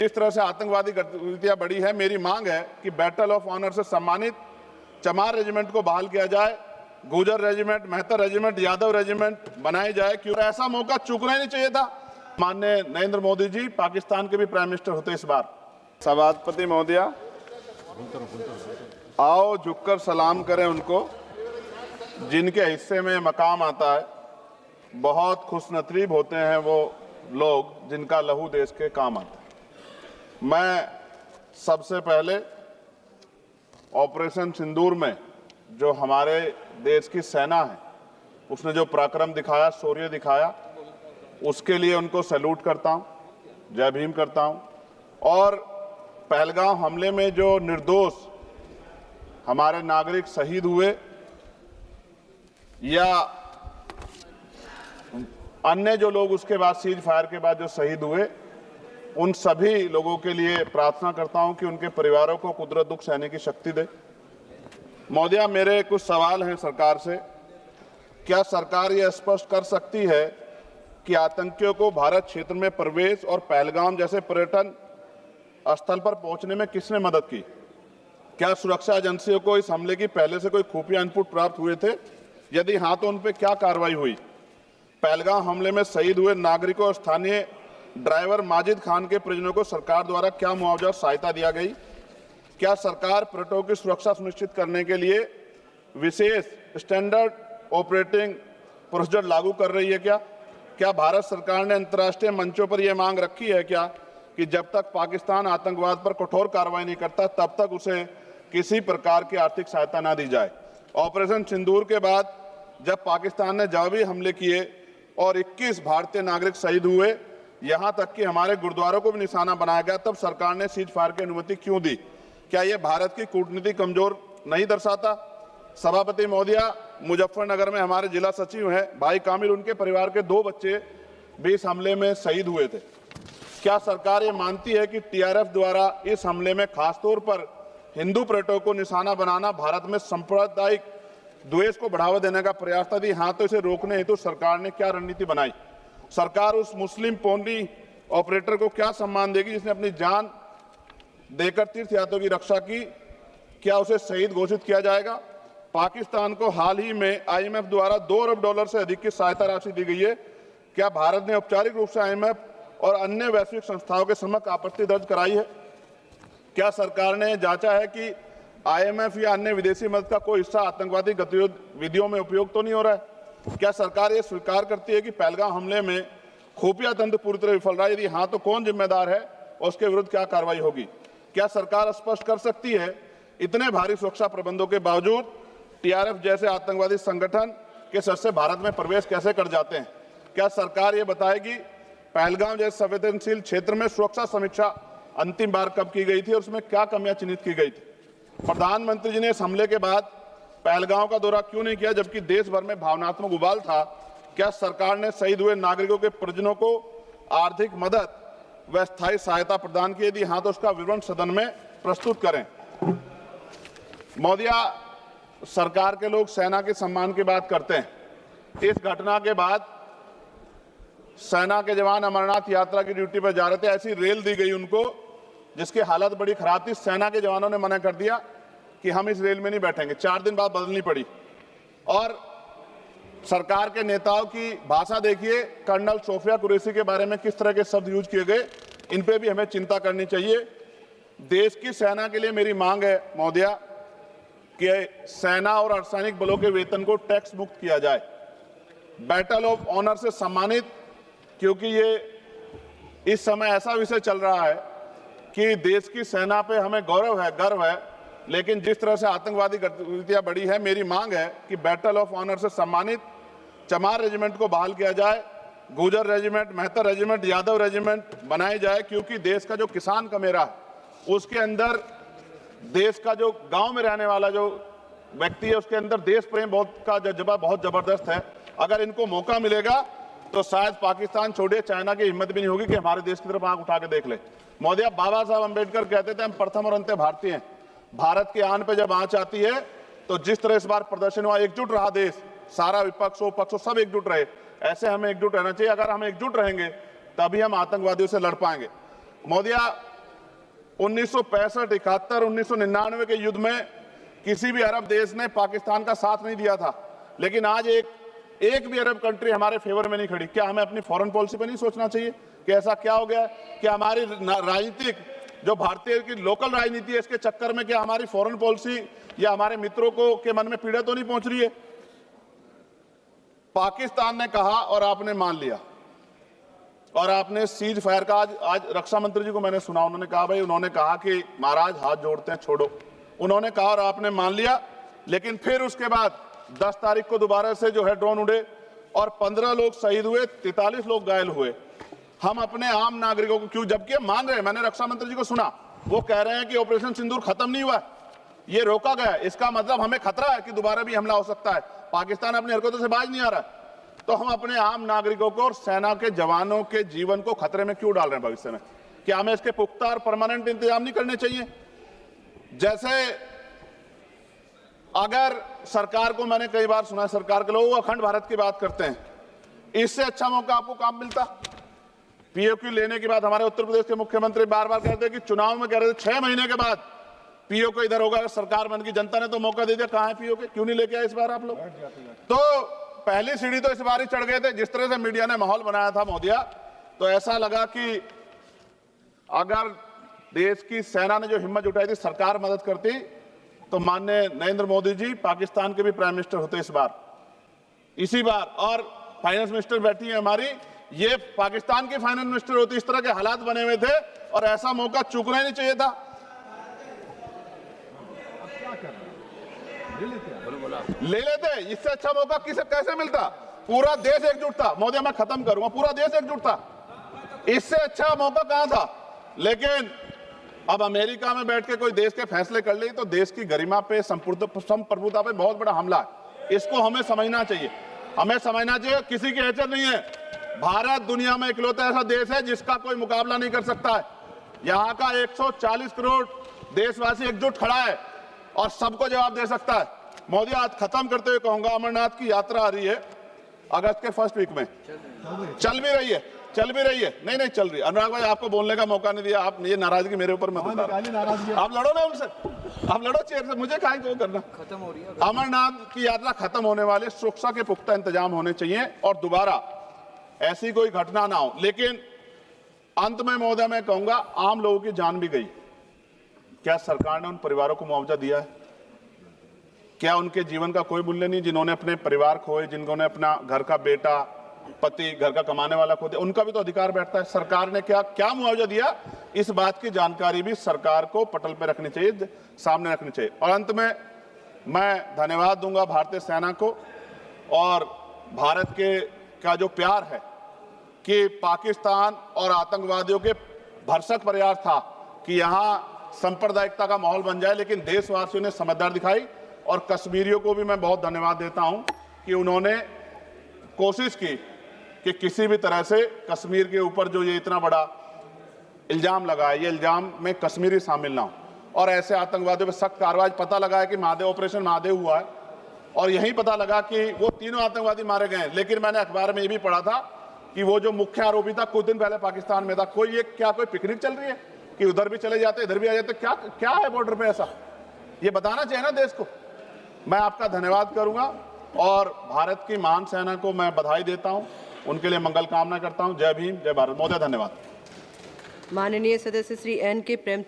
जिस तरह से आतंकवादी गतिविधियां बढ़ी है, मेरी मांग है कि बैटल ऑफ ऑनर से सम्मानित चमार रेजिमेंट को बहाल किया जाए, गुजर रेजिमेंट, मेहतर रेजिमेंट, यादव रेजिमेंट बनाए जाए। क्यों ऐसा मौका चूकना ही नहीं चाहिए था। माननीय नरेंद्र मोदी जी पाकिस्तान के भी प्राइम मिनिस्टर होते इस बार। सभापति महोदया, आओ झुककर सलाम करें उनको जिनके हिस्से में मकाम आता है। बहुत खुशनसीब होते हैं वो लोग जिनका लहू देश के काम आता है। मैं सबसे पहले ऑपरेशन सिंदूर में जो हमारे देश की सेना है उसने जो पराक्रम दिखाया, शौर्य दिखाया, उसके लिए उनको सैल्यूट करता हूं, जय भीम करता हूं। और पहलगाम हमले में जो निर्दोष हमारे नागरिक शहीद हुए या अन्य जो लोग उसके बाद सीज फायर के बाद जो शहीद हुए, उन सभी लोगों के लिए प्रार्थना करता हूं कि उनके परिवारों को कुदरत दुख सहने की शक्ति दे। महोदया, मेरे कुछ सवाल हैं सरकार से। क्या सरकार यह स्पष्ट कर सकती है कि आतंकियों को भारत क्षेत्र में प्रवेश और पहलगाम जैसे पर्यटन स्थल पर पहुंचने में किसने मदद की? क्या सुरक्षा एजेंसियों को इस हमले की पहले से कोई खुफिया इनपुट प्राप्त हुए थे? यदि हाँ, तो उन पर क्या कार्रवाई हुई? पहलगाम हमले में शहीद हुए नागरिकों और स्थानीय ड्राइवर माजिद खान के परिजनों को सरकार द्वारा क्या मुआवजा और सहायता दिया गई? क्या सरकार पर्यटकों की सुरक्षा सुनिश्चित करने के लिए विशेष स्टैंडर्ड ऑपरेटिंग प्रोसीजर लागू कर रही है? क्या भारत सरकार ने अंतर्राष्ट्रीय मंचों पर यह मांग रखी है कि जब तक पाकिस्तान आतंकवाद पर कठोर कार्रवाई नहीं करता तब तक उसे किसी प्रकार की आर्थिक सहायता न दी जाए? ऑपरेशन सिंदूर के बाद जब पाकिस्तान ने जवाबी हमले किए और 21 भारतीय नागरिक शहीद हुए, यहां तक कि हमारे गुरुद्वारों को भी निशाना बनाया गया, तब सरकार ने सीज फायर की अनुमति क्यों दी? क्या यह भारत की कूटनीति कमजोर नहीं दर्शाता? सभापति महोदया, मुजफ्फरनगर में हमारे जिला सचिव हैं भाई कामिल, उनके परिवार के 2 बच्चे भी इस हमले में शहीद हुए थे। क्या सरकार ये मानती है कि टीआरएफ द्वारा इस हमले में खासतौर पर हिंदू पर्यटकों को निशाना बनाना भारत में सांप्रदायिक द्वेष को बढ़ावा देने का प्रयास था? यदि हाँ, तो इसे रोकने हेतु सरकार ने क्या रणनीति बनाई? सरकार उस मुस्लिम पोनी ऑपरेटर को क्या सम्मान देगी जिसने अपनी जान देकर तीर्थ यात्रियों की रक्षा की? क्या उसे शहीद घोषित किया जाएगा? पाकिस्तान को हाल ही में आईएमएफ द्वारा $2 अरब से अधिक की सहायता राशि दी गई है। क्या भारत ने औपचारिक रूप से आईएमएफ और अन्य वैश्विक संस्थाओं के समक्ष आपत्ति दर्ज कराई है? क्या सरकार ने जांचा है कि आईएमएफ या अन्य विदेशी मदद का कोई हिस्सा आतंकवादी गतिविधियों में उपयोग तो नहीं हो रहा है? क्या सरकार ये स्वीकार करती है कि पहलगाम हमले में खुफिया तंत्र पूरी तरह विफल रहा है? यदि हाँ, तो कौन जिम्मेदार है और उसके विरुद्ध क्या कार्रवाई होगी? क्या सरकार स्पष्ट कर सकती है इतने भारी सुरक्षा प्रबंधों के बावजूद टीआरएफ जैसे आतंकवादी संगठन के सदस्य भारत में प्रवेश कैसे कर जाते हैं? क्या सरकार ये बताएगी पहलगाम जैसे संवेदनशील क्षेत्र में सुरक्षा समीक्षा अंतिम बार कब की गई थी और उसमें क्या कमियां चिन्हित की गई थी? प्रधानमंत्री जी ने इस हमले के बाद पहलगाम का दौरा क्यों नहीं किया जबकि देश भर में भावनात्मक उबाल था? क्या सरकार ने शहीद हुए नागरिकों के परिजनों को आर्थिक मदद व स्थायी सहायता प्रदान की? यदि हाँ, तो उसका विवरण सदन में प्रस्तुत करें। महोदया, सरकार के लोग सेना के सम्मान की बात करते हैं। इस घटना के बाद सेना के जवान अमरनाथ यात्रा की ड्यूटी पर जा रहे थे, ऐसी रेल दी गई उनको जिसकी हालत बड़ी खराब थी। सेना के जवानों ने मना कर दिया कि हम इस रेल में नहीं बैठेंगे। 4 दिन बाद बदलनी पड़ी। और सरकार के नेताओं की भाषा देखिए, कर्नल सोफिया कुरैशी के बारे में किस तरह के शब्द यूज किए गए, इन पे भी हमें चिंता करनी चाहिए। देश की सेना के लिए मेरी मांग है महोदया कि सेना और अर्धसैनिक बलों के वेतन को टैक्स मुक्त किया जाए, बैटल ऑफ ऑनर से सम्मानित, क्योंकि ये इस समय ऐसा विषय चल रहा है कि देश की सेना पे हमें गौरव है, गर्व है, लेकिन जिस तरह से आतंकवादी गतिविधियां बढ़ी है, मेरी मांग है कि बैटल ऑफ ऑनर से सम्मानित चमार रेजिमेंट को बहाल किया जाए, गुजर रेजिमेंट, मेहतर रेजिमेंट, यादव रेजिमेंट बनाए जाए, क्योंकि देश का जो किसान का मेरा उसके अंदर देश का जो गांव में रहने वाला जो व्यक्ति है उसके अंदर देश प्रेम का जज्बा बहुत जबरदस्त है। अगर इनको मौका मिलेगा तो शायद पाकिस्तान छोड़िए, चाइना की हिम्मत भी नहीं होगी कि हमारे देश की तरफ आंख उठा के देख ले। महोदया, बाबा साहब अंबेडकर कहते थे हम प्रथम और अंत्य भारतीय हैं। भारत की आन पे जब आंच आती है तो जिस तरह इस बार प्रदर्शन हुआ, एकजुट रहा देश, सारा विपक्ष हो पक्ष हो सब एकजुट रहे, ऐसे हमें एकजुट रहना चाहिए। अगर हम एकजुट रहेंगे तभी हम आतंकवादियों से लड़ पाएंगे। महोदया, 1965, 71, 1999 के युद्ध में किसी भी अरब देश ने पाकिस्तान का साथ नहीं दिया था, लेकिन आज एक भी अरब कंट्री हमारे फेवर में नहीं खड़ी। क्या हमें अपनी फॉरेन पॉलिसी पर नहीं सोचना चाहिए कि ऐसा क्या हो गया कि हमारी राजनीतिक जो भारतीय की लोकल राजनीति है, इसके चक्कर में क्या हमारी फॉरेन पॉलिसी या हमारे मित्रों को के मन में पीड़ा तो नहीं पहुंच रही है? पाकिस्तान ने कहा और आपने मान लिया, और आपने सीज फायर का आज रक्षा मंत्री जी को मैंने सुना, उन्होंने कहा भाई, उन्होंने कहा कि महाराज हाथ जोड़ते हैं, छोड़ो। उन्होंने कहा और आपने मान लिया, लेकिन फिर उसके बाद 10 तारीख को दोबारा से जो है ड्रोन उड़े और 15 लोग शहीद हुए, 43 लोग घायल हुए। हम अपने आम नागरिकों को क्यों, जबकि मान रहे हैं, मैंने रक्षा मंत्री जी को सुना, वो कह रहे हैं कि ऑपरेशन सिंदूर खत्म नहीं हुआ, ये रोका गया, इसका मतलब हमें खतरा है कि दोबारा भी हमला हो सकता है। पाकिस्तान अपनी हरकतों से बाज नहीं आ रहा है, तो हम अपने आम नागरिकों को और सेना के जवानों के जीवन को खतरे में क्यों डाल रहे हैं भविष्य में? क्या हमें इसके पुख्ता और परमानेंट इंतजाम नहीं करने चाहिए? जैसे अगर सरकार को, मैंने कई बार सुना सरकार के लोग अखंड भारत की बात करते हैं, इससे अच्छा मौका आपको काम मिलता। पीओक्यू लेने के बाद हमारे उत्तर प्रदेश के मुख्यमंत्री बार बार कहते हैं कि चुनाव में कह रहे थे 6 महीने के बाद पीओक्यू इधर होगा, अगर सरकार बन की, जनता ने तो मौका दे दिया, कहां है पीओक्यू? क्यों नहीं लेके आए इस बार आप लोग? तो पहली सीढ़ी तो इस बार ही चढ़ गए थे। जिस तरह से मीडिया ने माहौल बनाया था मोदिया, तो ऐसा लगा कि अगर देश की सेना ने जो हिम्मत जुटाई थी, सरकार मदद करती, तो माननीय नरेंद्र मोदी जी पाकिस्तान के भी प्राइम मिनिस्टर होते इस बार, इसी बार, और फाइनेंस मिनिस्टर बैठी है हमारी, ये पाकिस्तान की फाइनेंस मिनिस्टर होती। इस तरह के हालात बने हुए थे और ऐसा मौका चूकना ही नहीं चाहिए था। ले लेते, इससे अच्छा मौका कैसे मिलता? पूरा देश एकजुट था। मोदी, मैं खत्म करूंगा, पूरा देश एकजुट था, इससे अच्छा मौका कहां था? लेकिन अब अमेरिका में बैठ के कोई देश के फैसले कर ले तो देश की गरिमा पे, संप्रभुता पे बहुत बड़ा हमला है। इसको हमें समझना चाहिए, हमें समझना चाहिए किसी की हैसियत नहीं है। भारत दुनिया में इकलौता ऐसा देश है जिसका कोई मुकाबला नहीं कर सकता है। यहाँ का 140 करोड़ देशवासी एकजुट खड़ा है और सबको जवाब दे सकता है। मोदी, आज खत्म करते हुए कहूंगा, अमरनाथ की यात्रा आ रही है अगस्त के फर्स्ट वीक में, चल भी रही है, नहीं चल रही। अनुराग भाई, आपको बोलने का मौका नहीं दिया, आप ये नाराजगी मेरे ऊपर मत उतारो। आप लड़ो ना उनसे, आप लड़ो चेयर से, मुझे काहे को करना। खत्म हो रही है अमरनाथ की यात्रा, खत्म होने वाले, सुरक्षा के पुख्ता इंतजाम होने चाहिए और दोबारा ऐसी कोई घटना ना हो। लेकिन अंत में महोदय मैं कहूंगा, आम लोगों की जान भी गई, क्या सरकार ने उन परिवारों को मुआवजा दिया है? क्या उनके जीवन का कोई मूल्य नहीं? जिन्होंने अपने परिवार खोए, जिन्होंने अपना घर का बेटा, पति, घर का कमाने वाला खो दिया, उनका भी तो अधिकार बैठता है। सरकार ने क्या मुआवजा दिया, इस बात की जानकारी भी सरकार को पटल पर रखनी चाहिए, सामने रखनी चाहिए। और अंत में मैं धन्यवाद दूंगा भारतीय सेना को और भारत का जो प्यार है कि पाकिस्तान और आतंकवादियों के भरसक प्रयास था कि यहां सांप्रदायिकता का माहौल बन जाए, लेकिन देशवासियों ने समझदारी दिखाई। और कश्मीरियों को भी मैं बहुत धन्यवाद देता हूं कि उन्होंने कोशिश की कि किसी भी तरह से कश्मीर के ऊपर जो ये इतना बड़ा इल्जाम लगा है, ये इल्जाम में कश्मीरी शामिल ना हो और ऐसे आतंकवादियों पर सख्त कार्रवाई। पता लगा है कि महादेव, ऑपरेशन महादेव हुआ है और यही पता लगा कि वो 3 आतंकवादी मारे गए। लेकिन मैंने अखबार में ये भी पढ़ा था कि वो जो मुख्य आरोपी था कुछ दिन पहले पाकिस्तान में था। कोई पिकनिक चल रही है कि उधर भी चले जाते, इधर भी आ जाते? क्या है बॉर्डर पे ऐसा? ये बताना चाहिए ना देश को। मैं आपका धन्यवाद करूंगा और भारत की महान सेना को मैं बधाई देता हूं, उनके लिए मंगल कामना करता हूं। जय भीम, जय भारत। महोदय धन्यवाद। माननीय सदस्य श्री N.K. प्रेम